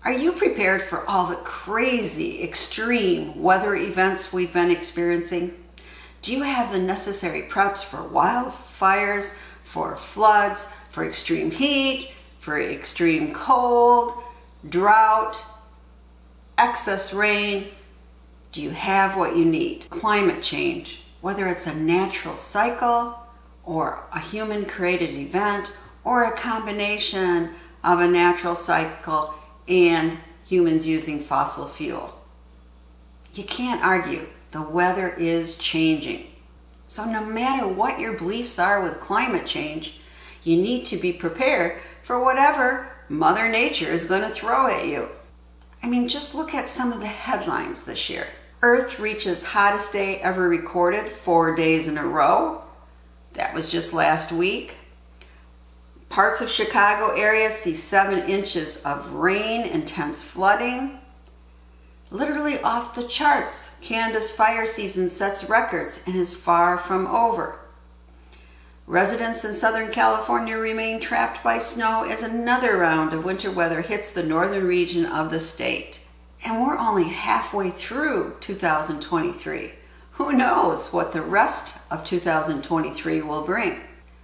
Are you prepared for all the crazy, extreme weather events we've been experiencing? Do you have the necessary preps for wildfires, for floods, for extreme heat, for extreme cold, drought, excess rain? Do you have what you need? Climate change, whether it's a natural cycle or a human-created event or a combination of a natural cycle and humans using fossil fuel. You can't argue. The weather is changing. So no matter what your beliefs are with climate change, you need to be prepared for whatever Mother Nature is going to throw at you. I mean, just look at some of the headlines this year. Earth reaches hottest day ever recorded 4 days in a row. That was just last week. Parts of Chicago area see 7 inches of rain, intense flooding. Literally off the charts. Canada's fire season sets records and is far from over. Residents in Southern California remain trapped by snow as another round of winter weather hits the northern region of the state. And we're only halfway through 2023. Who knows what the rest of 2023 will bring?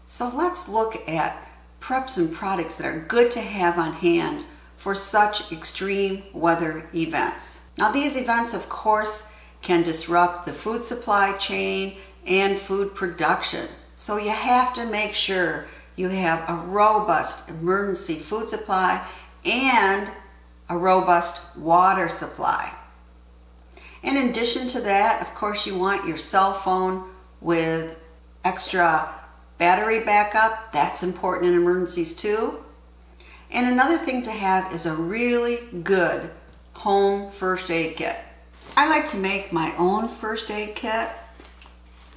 So let's look at preps and products that are good to have on hand for such extreme weather events. Now, these events, of course, can disrupt the food supply chain and food production. So you have to make sure you have a robust emergency food supply and a robust water supply. In addition to that, of course, you want your cell phone with extra battery backup. That's important in emergencies too. And another thing to have is a really good home first aid kit. I like to make my own first aid kit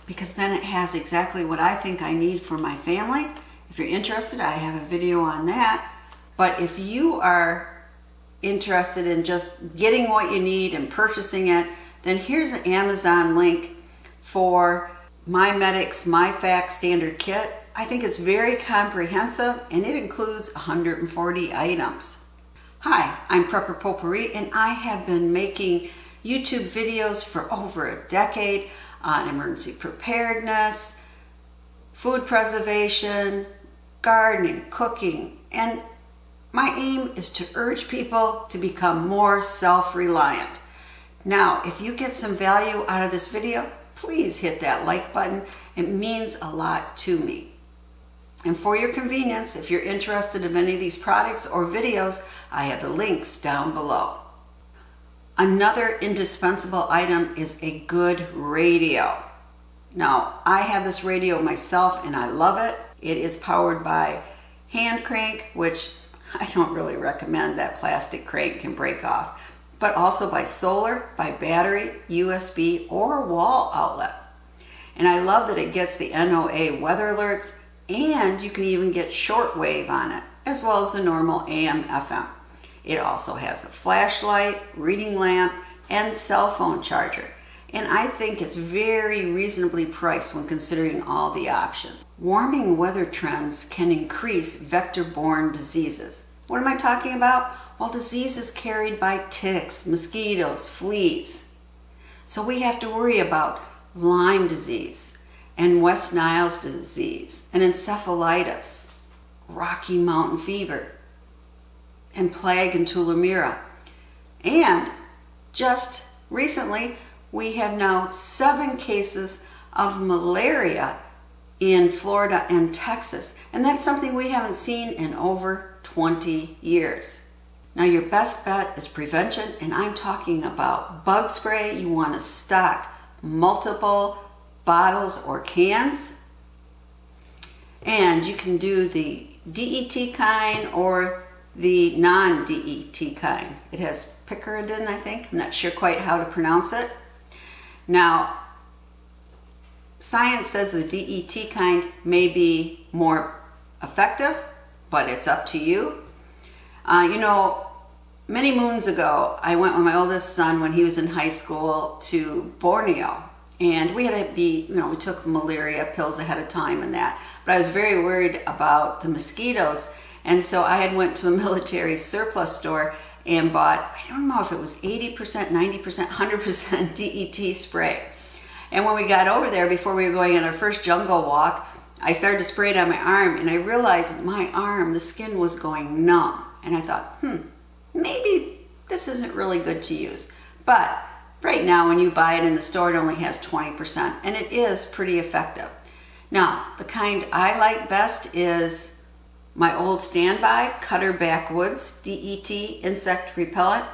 because then it has exactly what I think I need for my family. If you're interested, I have a video on that. But if you are interested in just getting what you need and purchasing it, then here's an Amazon link for My Medic's MyFac Standard Kit. I think it's very comprehensive and it includes 140 items. Hi, I'm Prepper Potpourri and I have been making YouTube videos for over a decade on emergency preparedness, food preservation, gardening, cooking, and my aim is to urge people to become more self-reliant. Now, if you get some value out of this video, please hit that like button. It means a lot to me. And for your convenience, if you're interested in any of these products or videos, I have the links down below. Another indispensable item is a good radio. Now, I have this radio myself and I love it. It is powered by hand crank, which I don't really recommend. That plastic crank can break off. But also by solar, by battery, USB, or wall outlet. And I love that it gets the NOAA weather alerts, and you can even get shortwave on it, as well as the normal AM, FM. It also has a flashlight, reading lamp, and cell phone charger. And I think it's very reasonably priced when considering all the options. Warming weather trends can increase vector-borne diseases. What am I talking about? Well, diseases carried by ticks, mosquitoes, fleas. So we have to worry about Lyme disease and West Nile's disease and encephalitis, Rocky Mountain fever, and plague in Tulamira. And just recently, we have now 7 cases of malaria in Florida and Texas. And that's something we haven't seen in over 20 years. Now, your best bet is prevention, and I'm talking about bug spray. You want to stock multiple bottles or cans. And you can do the DET kind or the non-DET kind. It has picaridin, I think. I'm not sure quite how to pronounce it. Now, science says the DET kind may be more effective, but it's up to you. Many moons ago, I went with my oldest son when he was in high school to Borneo. And we had to we took malaria pills ahead of time and that. But I was very worried about the mosquitoes. And so I had went to a military surplus store and bought, I don't know if it was 80%, 90%, 100% DET spray. And when we got over there, before we were going on our first jungle walk, I started to spray it on my arm, and I realized that my arm, the skin was going numb. And I thought, maybe this isn't really good to use. But right now, when you buy it in the store, it only has 20%, and it is pretty effective. Now, the kind I like best is my old standby Cutter Backwoods DET insect repellent.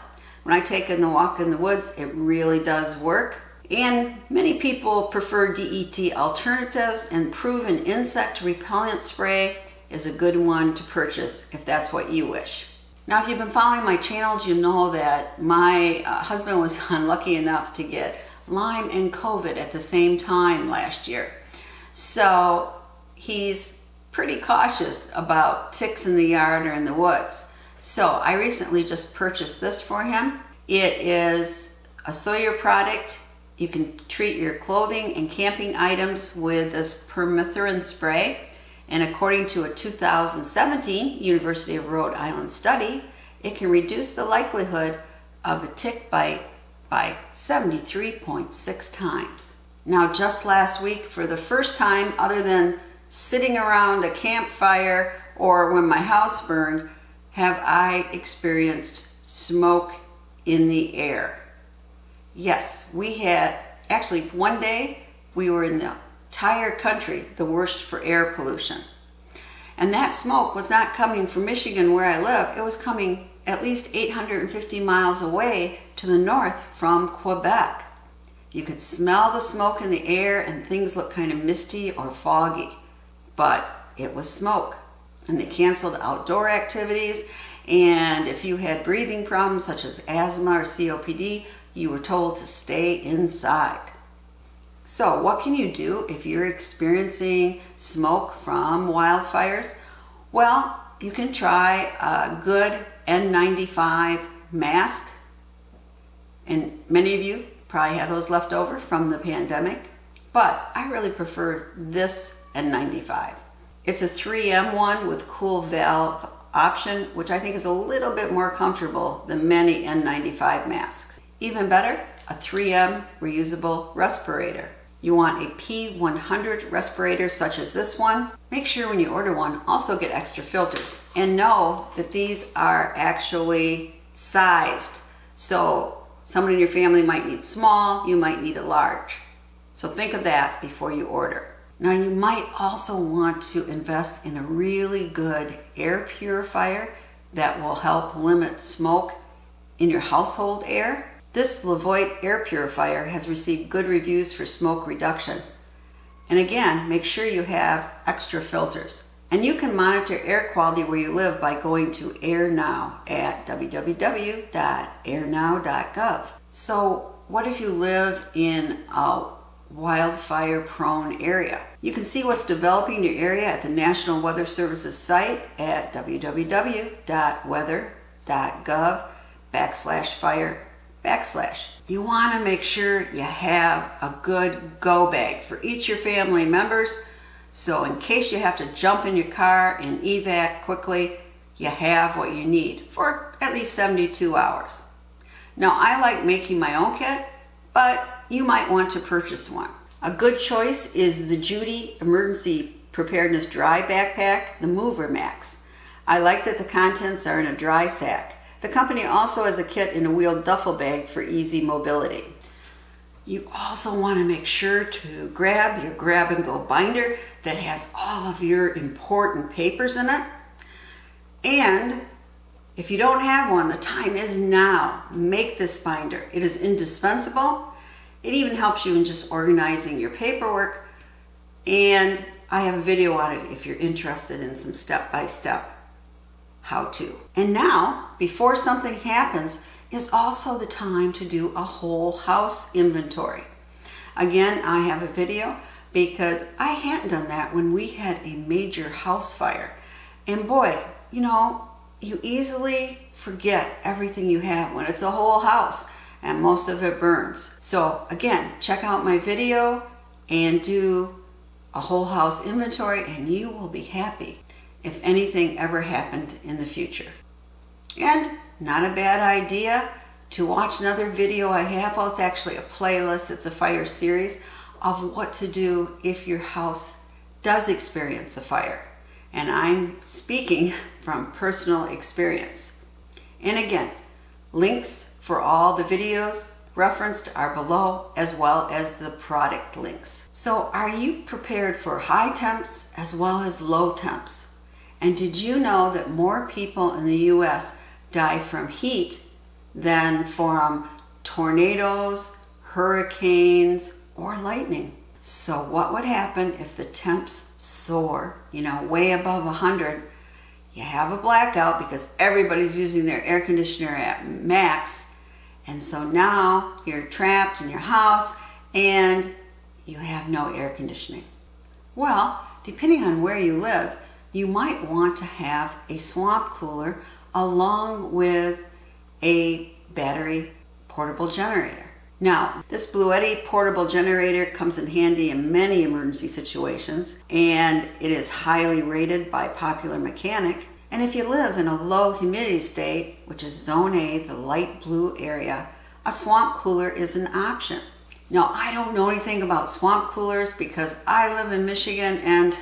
When I take in the walk in the woods, it really does work. And many people prefer DET alternatives, and proven insect repellent spray is a good one to purchase if that's what you wish. Now, if you've been following my channels, you know that my husband was unlucky enough to get Lyme and COVID at the same time last year. So he's pretty cautious about ticks in the yard or in the woods. So I recently just purchased this for him. It is a Sawyer product. You can treat your clothing and camping items with this permethrin spray. And according to a 2017 University of Rhode Island study, it can reduce the likelihood of a tick bite by 73.6 times. Now, just last week, for the first time, other than sitting around a campfire or when my house burned, have I experienced smoke in the air. Yes, we had, actually one day, we were in the entire country the worst for air pollution. And that smoke was not coming from Michigan where I live. It was coming at least 850 miles away to the north from Quebec. You could smell the smoke in the air and things looked kind of misty or foggy, but it was smoke. And they canceled outdoor activities, and if you had breathing problems such as asthma or COPD, you were told to stay inside. So what can you do if you're experiencing smoke from wildfires? Well, you can try a good N95 mask, and many of you probably have those left over from the pandemic, but I really prefer this N95. It's a 3M one with cool valve option, which I think is a little bit more comfortable than many N95 masks. Even better, a 3M reusable respirator. You want a P100 respirator such as this one. Make sure when you order one, also get extra filters. And know that these are actually sized. So someone in your family might need small, you might need a large. So think of that before you order. Now, you might also want to invest in a really good air purifier that will help limit smoke in your household air. This Levoit air purifier has received good reviews for smoke reduction. And again, make sure you have extra filters. And you can monitor air quality where you live by going to AirNow at www.airnow.gov. So what if you live in a wildfire-prone area? You can see what's developing in your area at the National Weather Service's site at www.weather.gov/fire/. You want to make sure you have a good go bag for each of your family members, so in case you have to jump in your car and evac quickly, you have what you need for at least 72 hours. Now, I like making my own kit, but you might want to purchase one. A good choice is the Judy Emergency Preparedness Dry Backpack, the Mover Max. I like that the contents are in a dry sack. The company also has a kit in a wheeled duffel bag for easy mobility. You also want to make sure to grab your grab-and-go binder that has all of your important papers in it. And if you don't have one, the time is now. Make this binder. It is indispensable. It even helps you in just organizing your paperwork. And I have a video on it if you're interested in some step-by-step how-to. And now, before something happens, is also the time to do a whole house inventory. Again, I have a video because I hadn't done that when we had a major house fire. And boy, you know, you easily forget everything you have when it's a whole house and most of it burns. So again, check out my video and do a whole house inventory and you will be happy if anything ever happened in the future. And not a bad idea to watch another video I have. Well, it's actually a playlist. It's a fire series of what to do if your house does experience a fire. And I'm speaking from personal experience. And again, links for all the videos referenced are below, as well as the product links. So are you prepared for high temps as well as low temps? And did you know that more people in the US die from heat than from tornadoes, hurricanes, or lightning? So what would happen if the temps soar, way above 100? You have a blackout because everybody's using their air conditioner at max. And so now you're trapped in your house and you have no air conditioning. Well, depending on where you live, you might want to have a swamp cooler along with a battery portable generator. Now, this Bluetti portable generator comes in handy in many emergency situations, and it is highly rated by Popular Mechanic. And if you live in a low humidity state, which is Zone A, the light blue area, a swamp cooler is an option. Now, I don't know anything about swamp coolers because I live in Michigan and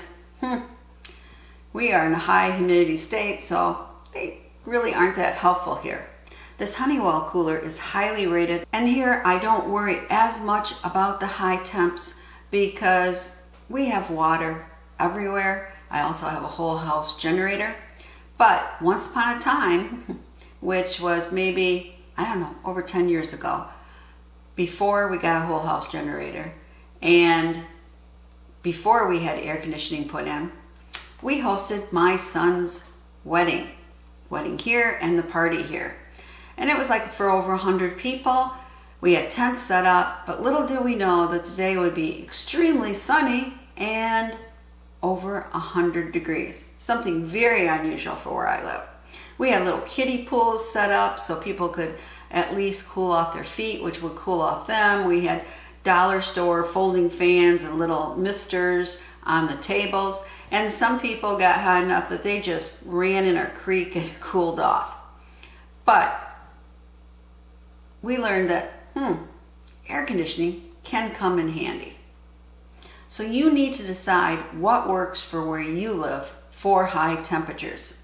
we are in a high humidity state, so they really aren't that helpful here. This Honeywell cooler is highly rated, and here I don't worry as much about the high temps because we have water everywhere. I also have a whole house generator. But once upon a time, which was maybe, over 10 years ago, before we got a whole house generator and before we had air conditioning put in, we hosted my son's wedding here and the party here. And it was like for over 100 people. We had tents set up, but little did we know that the day would be extremely sunny and over 100 degrees. Something very unusual for where I live. We had little kiddie pools set up so people could at least cool off their feet, which would cool off them. We had dollar store folding fans and little misters on the tables. And some people got hot enough that they just ran in our creek and cooled off. But we learned that air conditioning can come in handy. So you need to decide what works for where you live for high temperatures.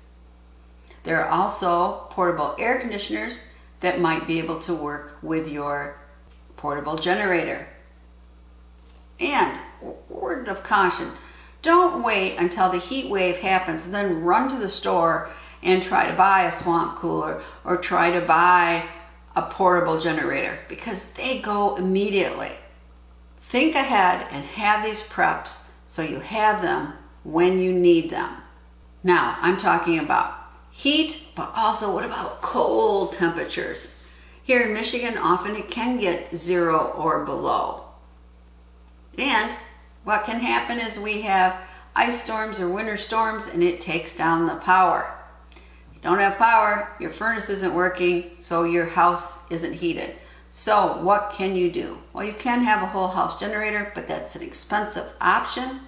There are also portable air conditioners that might be able to work with your portable generator. And word of caution, don't wait until the heat wave happens and then run to the store and try to buy a swamp cooler or try to buy a portable generator because they go immediately. Think ahead and have these preps so you have them when you need them. Now, I'm talking about heat, but also what about cold temperatures? Here in Michigan, often it can get 0 or below. And what can happen is we have ice storms or winter storms and it takes down the power. If you don't have power, your furnace isn't working, so your house isn't heated. So what can you do? Well, you can have a whole house generator, but that's an expensive option.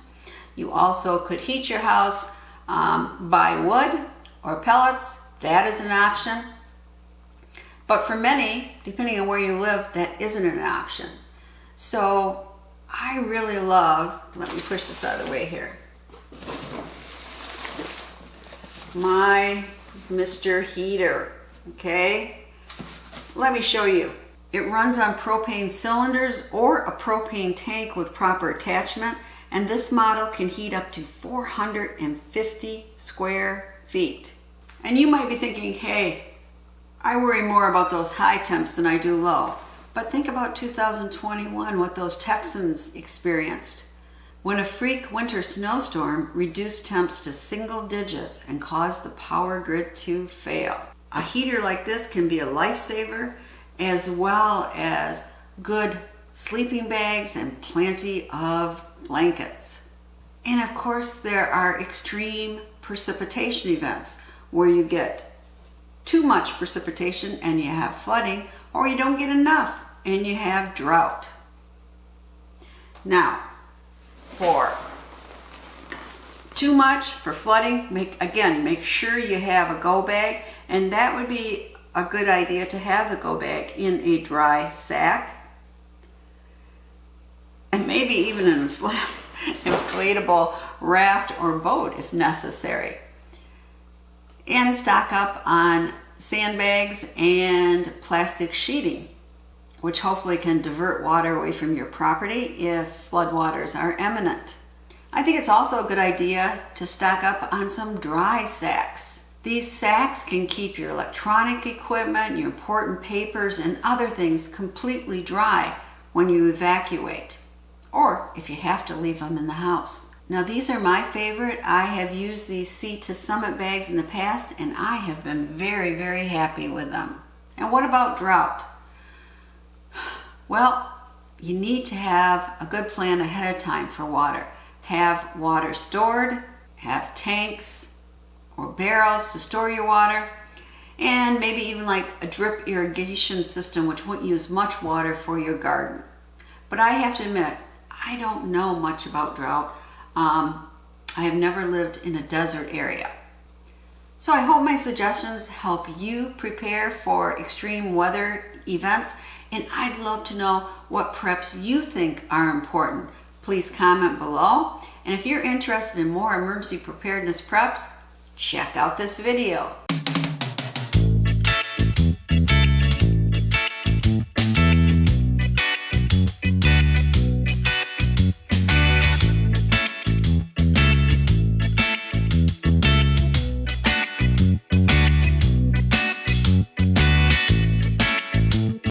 You also could heat your house by wood or pellets. That is an option. But for many, depending on where you live, that isn't an option. So I really love, let me push this out of the way here, my Mr. Heater, okay? Let me show you. It runs on propane cylinders or a propane tank with proper attachment, and this model can heat up to 450 square feet. And you might be thinking, hey, I worry more about those high temps than I do low. But think about 2021, what those Texans experienced when a freak winter snowstorm reduced temps to single digits and caused the power grid to fail. A heater like this can be a lifesaver, as well as good sleeping bags and plenty of blankets. And of course, there are extreme precipitation events where you get too much precipitation and you have flooding, or you don't get enough and you have drought. Now, for too much, for flooding, make sure you have a go bag, and that would be a good idea to have the go bag in a dry sack, and maybe even an inflatable raft or boat if necessary. And stock up on sandbags and plastic sheeting, which hopefully can divert water away from your property if floodwaters are imminent. I think it's also a good idea to stock up on some dry sacks. These sacks can keep your electronic equipment, your important papers, and other things completely dry when you evacuate, or if you have to leave them in the house. Now, these are my favorite. I have used these Sea to Summit bags in the past, and I have been very, very happy with them. And what about drought? Well, you need to have a good plan ahead of time for water. Have water stored, have tanks or barrels to store your water, and maybe even like a drip irrigation system which won't use much water for your garden. But I have to admit, I don't know much about drought. I have never lived in a desert area. So I hope my suggestions help you prepare for extreme weather events, and I'd love to know what preps you think are important. Please comment below. And if you're interested in more emergency preparedness preps, check out this video.